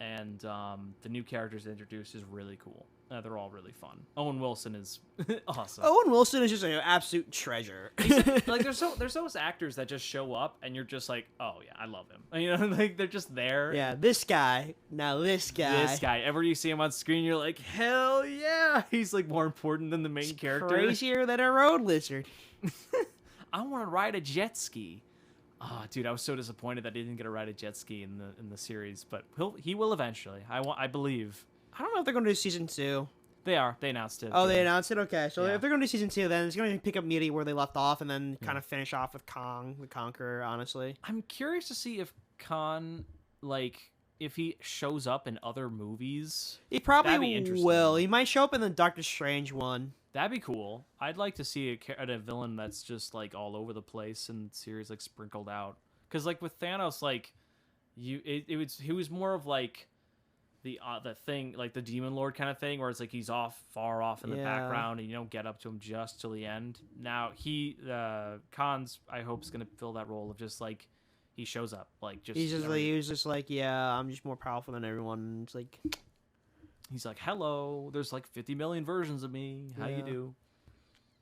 And the new characters introduced is really cool. They're all really fun. Owen Wilson is awesome. Owen Wilson is just an absolute treasure. Like there's those actors that just show up and you're just like, oh yeah, I love him. You know, like they're just there. Yeah, this guy. Now this guy. This guy. Ever you see him on screen, you're like, hell yeah, he's like more important than the main character. Crazier than a road lizard. I want to ride a jet ski. Oh, dude, I was so disappointed that he didn't get to ride a jet ski in the series, but he will eventually. I believe. I don't know if they're going to do season 2. They are. They announced it. Oh, they announced it? Okay. So Yeah. if they're going to do season 2, then it's going to pick up immediately where they left off and then kind of finish off with Kong, the Conqueror, honestly. I'm curious to see if Khan, like, if he shows up in other movies. He That'd be probably interesting. will. He might show up in the Doctor Strange one. That'd be cool. I'd like to see a villain that's just, like, all over the place and series, like, sprinkled out. Because, like, with Thanos, like, he was more of like the thing, like the demon lord kind of thing, where it's like he's far off in the background and you don't get up to him just till the end. Now Khan's, I hope, is gonna fill that role of just like he shows up, like just he was just like, yeah, I'm just more powerful than everyone. It's like he's like, hello, there's like 50 million versions of me. How you do?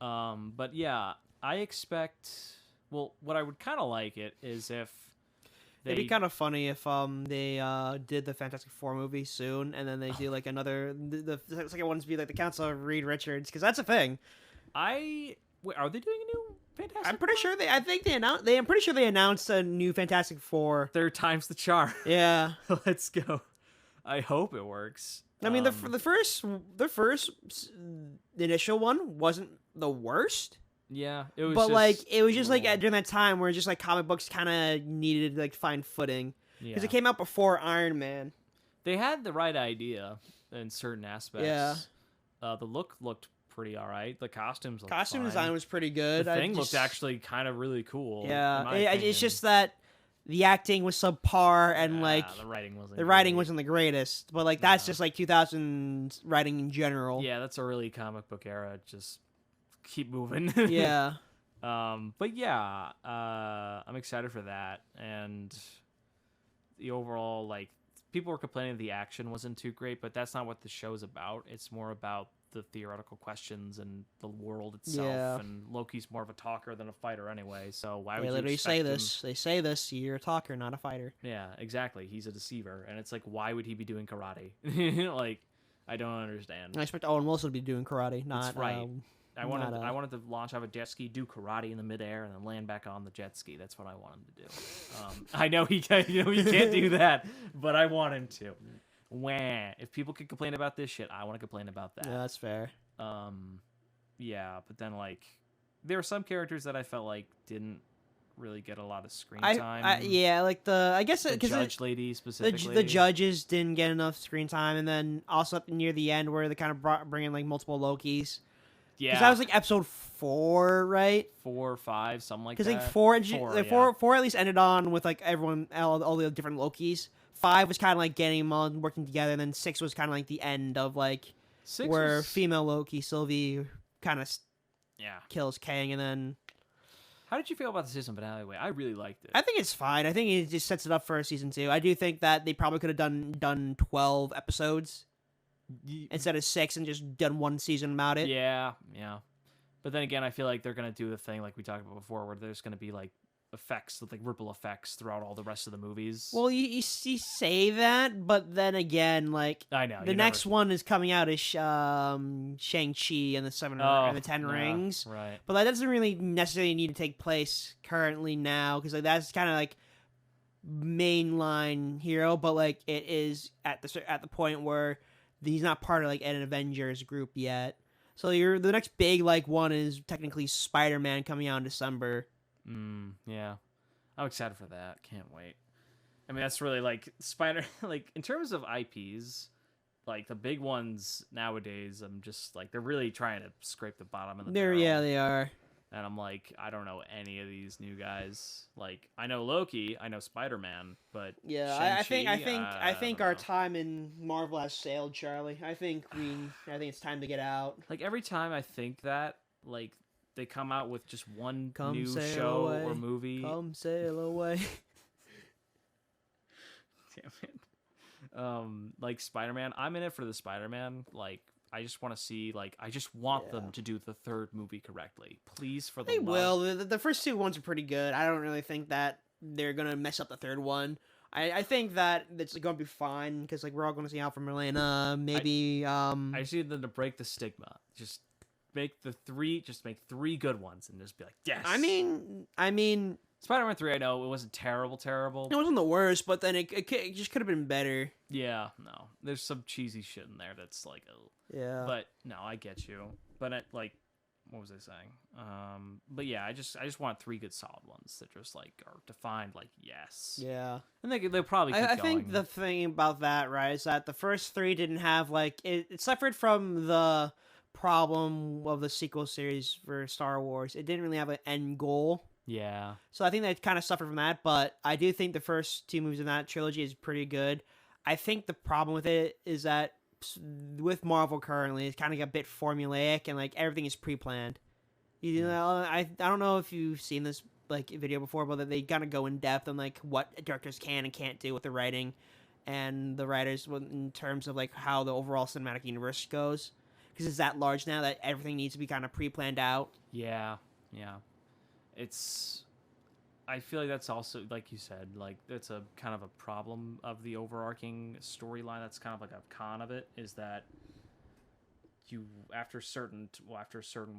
But yeah, I expect. Well, what I would kind of like it is if. It'd be kind of funny if they did the Fantastic Four movie soon, and then they do like another the second one's be like the Council of Reed Richards, because that's a thing. Wait, are they doing a new Fantastic? I'm pretty sure they. I think they announced. I'm pretty sure they announced a new Fantastic Four. Third time's the charm. Yeah, let's go. I hope it works. I mean, the first initial one wasn't the worst. Yeah, it was. But it was just like during that time where just like comic books kind of needed to like find footing because it came out before Iron Man. They had the right idea in certain aspects. Yeah. The look looked pretty all right. The costume design was pretty good. The thing looked actually kind of really cool. Yeah, it's just that the acting was subpar and the writing wasn't the greatest. But like that's just like 2000s writing in general. Yeah, that's a really comic book era. Just keep moving. Yeah. But yeah, I'm excited for that. And the overall, like, people were complaining the action wasn't too great, but that's not what the show's about. It's more about the theoretical questions and the world itself. Yeah. And Loki's more of a talker than a fighter anyway. So why would they you literally expect say this? They say this. You're a talker, not a fighter. Yeah, exactly. He's a deceiver, and it's like, why would he be doing karate? Like, I don't understand. I expect Owen Wilson to be doing karate. Not that's right. I wanted to launch out of a jet ski, do karate in the midair, and then land back on the jet ski. That's what I want him to do. I know he can't do that, but I want him to. Wah. If people can complain about this shit, I want to complain about that. Yeah, that's fair. Yeah, but then like there were some characters that I felt like didn't really get a lot of screen time. Yeah, like I guess the judge lady specifically. The judges didn't get enough screen time, and then also near the end where they kind of bring in like multiple Lokis. Yeah, because that was like episode 4, right? 4 or 5, something like that. Because like four at least ended on with like everyone, all the different Lokis. 5 was kind of like getting them all working together, and then 6 was kind of like the end of like where female Loki Sylvie kind of kills Kang, and then. How did you feel about the season finale? I really liked it. I think it's fine. I think it just sets it up for a season 2. I do think that they probably could have done 12 episodes. Instead of 6 and just done one season about it. Yeah. But then again, I feel like they're going to do the thing like we talked about before where there's going to be like effects, like ripple effects throughout all the rest of the movies. Well, you say that, but then again, like I know the next one is coming out is Shang-Chi and the 10 Rings. Right. But that doesn't really necessarily need to take place currently now because like, that's kind of like mainline hero, but like it is at the point where he's not part of like an Avengers group yet. So the next big like one is technically Spider-Man coming out in December. Yeah. I'm excited for that. Can't wait. I mean, that's really like like in terms of IPs, like the big ones nowadays, I'm just like they're really trying to scrape the bottom of the barrel. Yeah, they are. And I'm like, I don't know any of these new guys. Like, I know Loki, I know Spider-Man, but yeah, I think our time in Marvel has sailed, Charlie. I think it's time to get out. Like every time I think that, like they come out with just one new show or movie. Come sail away. Damn it. Like Spider-Man, I'm in it for the Spider-Man. Like I just want to see, like, I just want them to do the third movie correctly. Please, for the They will. The first 2 ones are pretty good. I don't really think that they're going to mess up the third one. I think that it's going to be fine, because, like, we're all going to see Alfred Molina, maybe, I just need them to break the stigma. Just make 3 good ones, and just be like, yes! I mean... Spider-Man 3, I know, it wasn't terrible. It wasn't the worst, but then it just could have been better. Yeah, no. There's some cheesy shit in there that's like, oh. Yeah. But, no, I get you. But, like, what was I saying? But yeah, I just want 3 good solid ones that just, like, are defined, like, yes. Yeah. And they'll probably keep going. I think the thing about that, right, is that the first 3 didn't have, like, it suffered from the problem of the sequel series for Star Wars. It didn't really have an end goal. Yeah. So I think they kind of suffered from that, but I do think the first two movies in that trilogy is pretty good. I think the problem with it is that with Marvel currently, it's kind of a bit formulaic and like everything is pre-planned. You know, I don't know if you've seen this like video before, but they kind of go in depth on like what directors can and can't do with the writing and the writers in terms of like how the overall cinematic universe goes, because it's that large now that everything needs to be kind of pre-planned out. Yeah. I feel like that's also, like you said, like that's a kind of a problem of the overarching storyline. That's kind of like a con of it, is that after a certain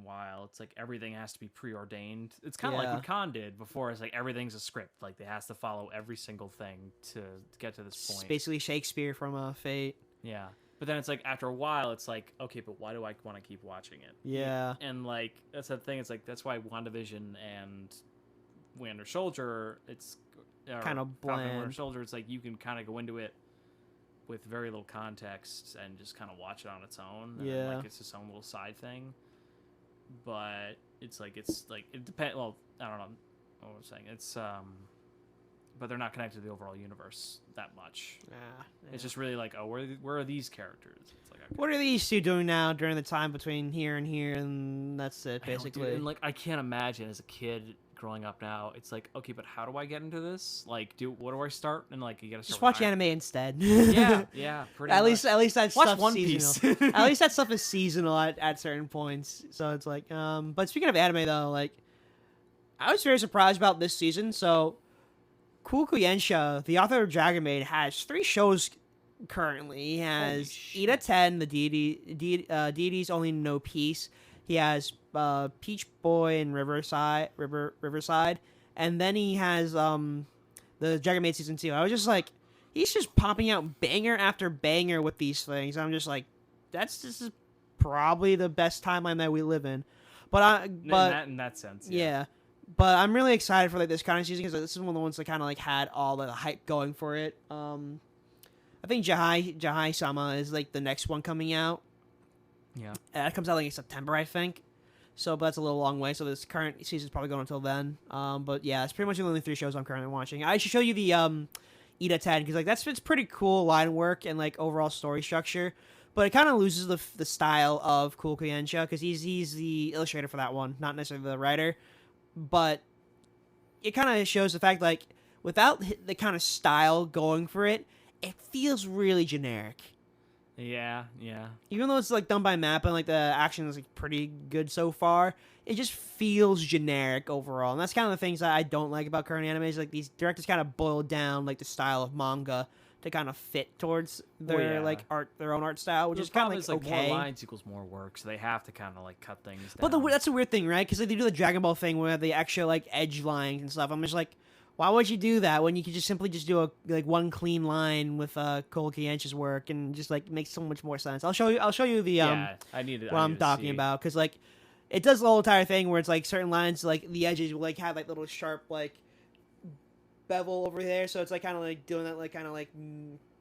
while, it's like everything has to be preordained. It's kind of like what Khan did before. It's like everything's a script. Like they has to follow every single thing to get to this point. It's basically Shakespeare from Fate. Yeah. But then it's like after a while, it's like, okay, but why do I want to keep watching it? Yeah. And like that's the thing. It's like that's why WandaVision and Winter Soldier, it's kind of bland. Winter Soldier, it's like you can kind of go into it with very little context and just kind of watch it on its own. And then, like it's its own little side thing. But it's like it depends. Well, I don't know what I'm saying. It's but they're not connected to the overall universe that much. Yeah. It's just really like, oh, where are these characters? It's like, okay. What are these two doing now during the time between here, and that's it, basically. And like, I can't imagine as a kid growing up now, it's like, okay, but how do I get into this? Like, what do I start? And like, you gotta just watch anime instead. yeah, pretty much. At least that watch stuff's One seasonal. Piece. At least that stuff is seasonal at certain points. So it's like, but speaking of anime though, like, I was very surprised about this season. So, Coolkyoushinnja, the author of Dragon Maid, has 3 shows currently. He has Idaten, the deities only know peace. He has Peach Boy and Riverside, and then he has the Dragon Maid season 2. I was just like, he's just popping out banger after banger with these things. I'm just like, this is probably the best timeline that we live in. But in that sense, yeah. But I'm really excited for like this kind of season because this is one of the ones that kind of like had all the hype going for it. I think Jahai Sama is like the next one coming out. Yeah, that comes out like in September, I think. So, but that's a little long way. So this current season is probably going until then. But yeah, it's pretty much the only 3 shows I'm currently watching. I should show you the Idaten because like it's pretty cool line work and like overall story structure. But it kind of loses the style of Coolkyoushinnja because he's the illustrator for that one, not necessarily the writer. But it kind of shows the fact like without the kind of style going for it, it feels really generic. Yeah. Even though it's like done by Mappa and like the action is like pretty good so far, it just feels generic overall. And that's kind of the things that I don't like about current animes. Like these directors kind of boil down like the style of manga to kind of fit towards their like their own art style, which is kind of like okay. More lines equals more work, so they have to kind of like cut things down. But that's a weird thing, right? Because like, they do the Dragon Ball thing where the extra like edge lines and stuff. I'm just like, why would you do that when you could just simply just do a like one clean line with Coolkyoushinnja's work and just like makes so much more sense. I'll show you the what I'm talking about because like it does the whole entire thing where it's like certain lines like the edges will like have like little sharp like bevel over there, so it's like kind of like doing that like kind of like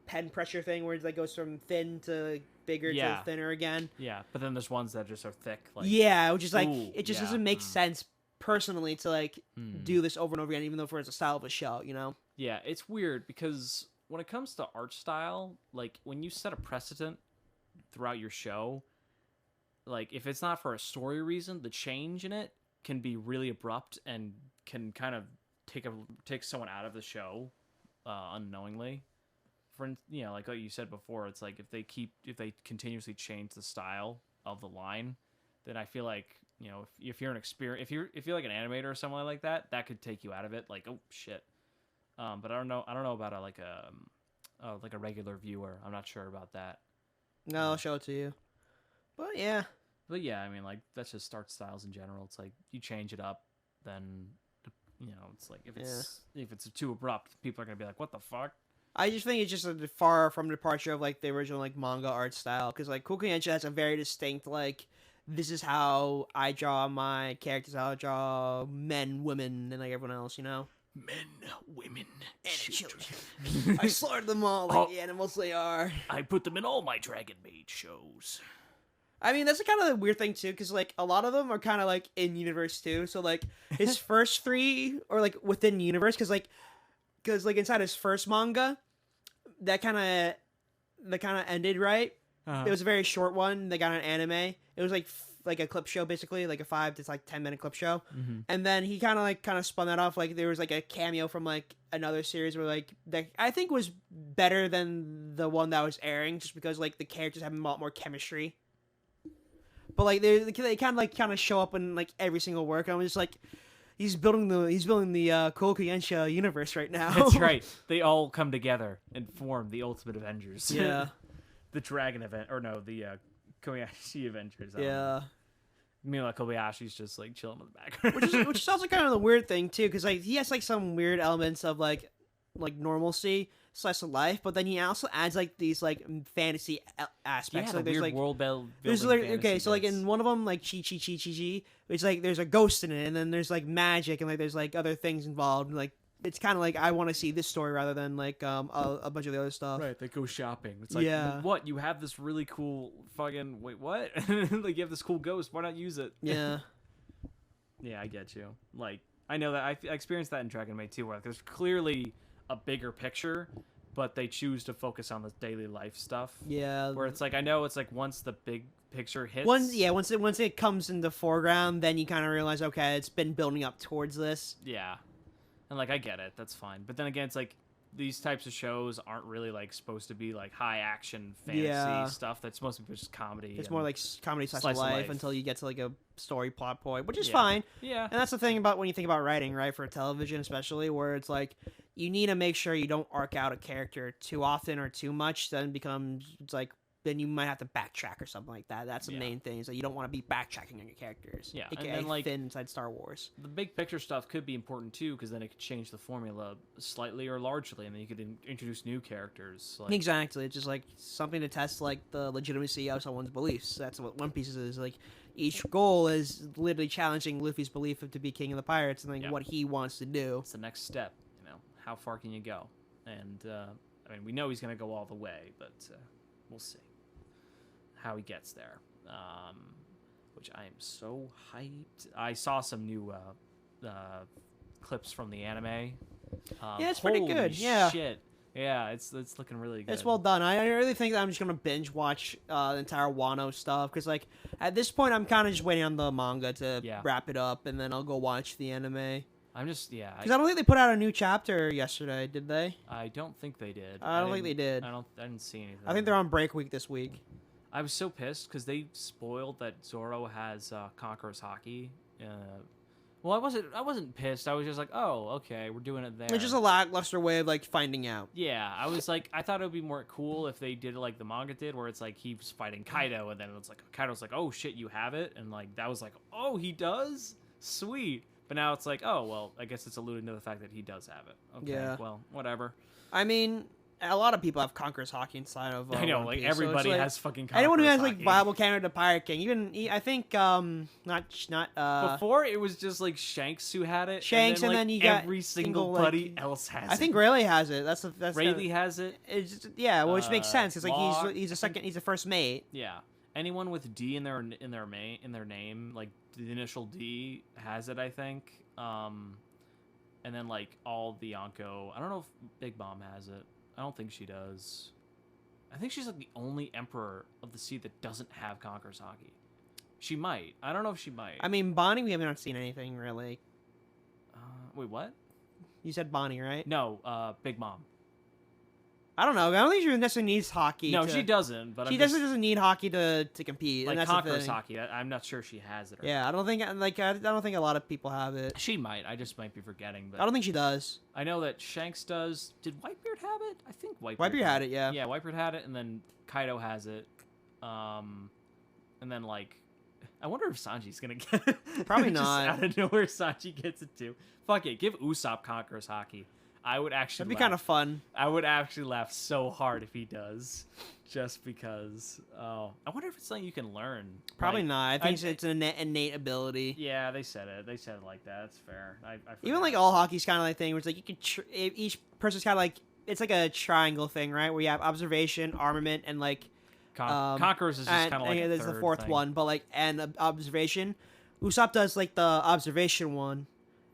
pen pressure thing where it like goes from thin to bigger to thinner again. Yeah, but then there's ones that just are thick. Like, which is like it just doesn't make sense personally to like do this over and over again, even though for it's a style of a show, you know? Yeah, it's weird because when it comes to art style, like when you set a precedent throughout your show, like if it's not for a story reason, the change in it can be really abrupt and can kind of take someone out of the show unknowingly. For like what you said before, it's like if they continuously change the style of the line, then I feel like if you're if you're like an animator or someone like that could take you out of it. Like, oh shit. But I don't know about a regular viewer. I'm not sure about that. No, I'll show it to you. But yeah, I mean, like that's just art styles in general. It's like you change it up, then it's like if it's too abrupt, people are gonna be like, what the fuck? I just think it's just a far from departure of like the original like manga art style because like Coolkyoushinnja has a very distinct like this is how I draw my characters, how I draw men, women, and like everyone else, Men, women, and children. I slaughtered them all like the animals they are. I put them in all my Dragon Maid shows. I mean, that's kind of the weird thing too, because like a lot of them are kind of like in universe too. So like his first three are like within universe, because like inside his first manga, that kind of ended right. It was a very short one. They got an anime. It was like a clip show basically, like a 5 to like 10-minute clip show. Mm-hmm. And then he kind of spun that off. Like there was like a cameo from like another series where like that I think was better than the one that was airing, just because like the characters have a lot more chemistry. But like they kind of show up in like every single work. And I'm just like, he's building the Coolkyoushinnja universe right now. That's right. They all come together and form the Ultimate Avengers. Yeah. The Dragon event, or no, the Kobayashi Avengers. Yeah. Meanwhile, Kobayashi's just like chilling in the background. which is also kind of the weird thing too, because like he has like some weird elements of like normalcy slice of life, but then he also adds like these like fantasy aspects. Yeah, like the there's weird like world building. there's like fantasy okay, so like bits. in one of them like chi, it's like there's a ghost in it, and then there's like magic, and like there's like other things involved. Like it's kind of like I want to see this story rather than like a bunch of the other stuff. Right, they go shopping. It's like, Yeah. what? You have this really cool fucking wait, what? Like you have this cool ghost. Why not use it? Yeah. Yeah, I get you. Like I know that I experienced that in Dragon Maid too, where there's clearly a bigger picture, but they choose to focus on the daily life stuff. Yeah. Where it's like I know it's like once the big picture hits. Once it comes in the foreground, then you kind of realize, okay, it's been building up towards this. Yeah. And like I get it, that's fine. But then again, it's like these types of shows aren't really like supposed to be like high action fantasy stuff. That's supposed to be just comedy. It's more like comedy slice Slice of of life life. until you get to like a story plot point, which is Yeah. fine. Yeah. And that's the thing about when you think about writing, right, for television especially, where it's like you need to make sure you don't arc out a character too often or too much. Then then you might have to backtrack or something like that. That's the main thing, is that you don't want to be backtracking on your characters. Yeah, AKA and then, like, Finn inside Star Wars. The big picture stuff could be important too, because then it could change the formula slightly or largely, and then you could introduce new characters. Like, Exactly. It's just like something to test like the legitimacy of someone's beliefs. That's what One Piece is. Like each goal is literally challenging Luffy's belief to be king of the pirates and like what he wants to do. it's the next step. You know, how far can you go? And I mean, we know he's gonna go all the way, but we'll see how he gets there. Which I am so hyped. I saw some new clips from the anime. Yeah, it's pretty holy good. Yeah. Shit. Yeah, it's looking really good. It's well done. I really think that I'm just gonna binge watch the entire Wano stuff, because like at this point I'm kind of just waiting on the manga to wrap it up, and then I'll go watch the anime. I'm just because I don't think they put out a new chapter yesterday, did they? I don't think they did. I don't think they did. I didn't see anything. I think they're on break week this week. I was so pissed because they spoiled that Zoro has Conqueror's Haki. Well, I wasn't pissed. I was just like, oh, okay, we're doing it there. It's just a lackluster way of like finding out. Yeah, I was like, I thought it would be more cool if they did it like the manga did, where it's like he's fighting Kaido, and then it's like Kaido's like, oh shit, you have it, and like that was like, oh, he does, sweet. But now it's like, oh well, I guess it's alluding to the fact that he does have it. Okay, Yeah. Well, whatever. I mean, a lot of people have Conqueror's Haki inside of. I know, One like Piece, so everybody it's, like, has fucking. anyone who has Conqueror's like Haki. viable counter to Pirate King, even I think not Before it was just like Shanks who had it. Shanks, and like, then you got every single like, buddy else has it. I think Rayleigh has it. That's Rayleigh has it. It's just, yeah, which makes sense. It's like Locke, he's a first mate. Yeah, anyone with D in their name, like the initial D, has it. I think. And then like all the Yonko. I don't know if Big Mom has it. I don't think she does. I think she's like the only Emperor of the Sea that doesn't have Conqueror's Haki. She might. I don't know if she might. I mean, Bonnie, we haven't seen anything really. Wait, what? You said Bonnie, right? No, Big Mom. I don't know. I don't think she necessarily needs hockey. No, she doesn't. But she doesn't need hockey to compete. Like and that's Conqueror's the thing. Haki. I'm not sure she has it. Or Yeah, I don't think a lot of people have it. she might. I just might be forgetting. But I don't think she does. I know that Shanks does. Did Whitebeard have it? I think Whitebeard had it. Yeah. Yeah, Whitebeard had it, and then Kaido has it. And then like, I wonder if Sanji's gonna get it. Probably Just not. out of nowhere, Sanji gets it too. Fuck it, give Usopp Conqueror's Haki. I would actually. That'd be kind of fun. I would actually laugh so hard if he does, just because. Oh, I wonder if it's something you can learn. Probably Like, not. I think it's an innate ability. Yeah, they said it. They said it like that. That's fair. I Even like all hockey's kind of like thing where it's like you can each person's kind of like it's like a triangle thing, right? Where you have observation, armament, and like Conquerors is just kind of like a there's third the fourth thing. one, but like and observation. Usopp does like the observation one,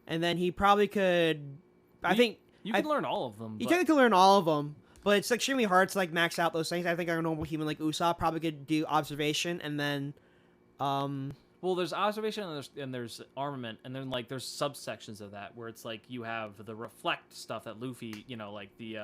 and then he probably could. I think you can learn all of them. You but... can learn all of them, but it's extremely hard to like max out those things. I think a normal human like Usopp probably could do observation, and then, Well, there's observation and there's armament, and then like there's subsections of that where it's like you have the reflect stuff that Luffy, like the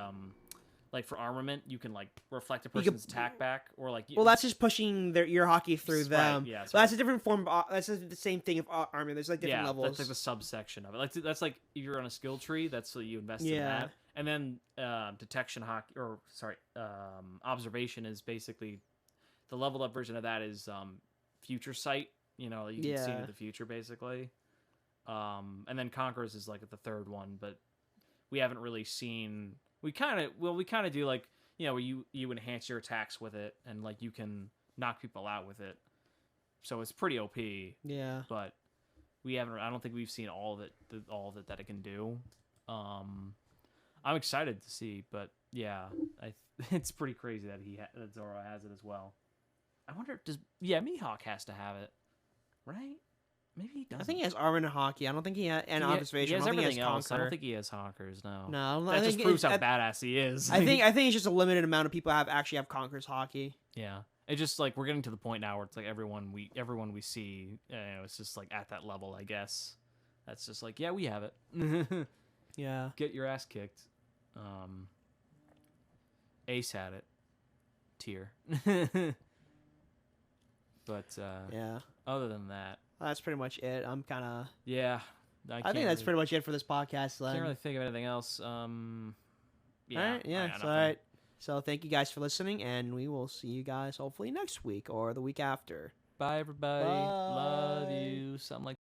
like for armament, you can like reflect a person's attack back, or like well, that's just pushing your hockey through them. Right, yeah, so that's a different form. That's the same thing of armor. There's like different levels. That's like the subsection of it. That's like if you're on a skill tree. That's what you invest in that, and then detection hockey observation is basically the leveled up version of that is future sight. You can see into the future basically. And then Conquerors is like the third one, but we haven't really seen. We kind of do like where you enhance your attacks with it, and like you can knock people out with it. So it's pretty OP. Yeah. But we haven't. I don't think we've seen all of it that it can do. I'm excited to see, but yeah, it's pretty crazy that that Zoro has it as well. I wonder Mihawk has to have it, right? Maybe he doesn't. I think he has armor and hockey. I don't think he has observation. He has everything else. Conquer. I don't think he has Honkers. No. No, that just proves how badass he is. I think it's just a limited amount of people actually have Conquer's hockey. Yeah, it's just like we're getting to the point now where it's like everyone we see, it's just like at that level. I guess that's just like we have it. Yeah. Get your ass kicked. Ace had it. Tier. But other than that. That's pretty much it. I'm kind of... Yeah. I think that's pretty much it for this podcast. Then. Can't really think of anything else. All right. Yeah. All right. So thank you guys for listening, and we will see you guys hopefully next week or the week after. Bye, everybody. Bye. Love you. Something like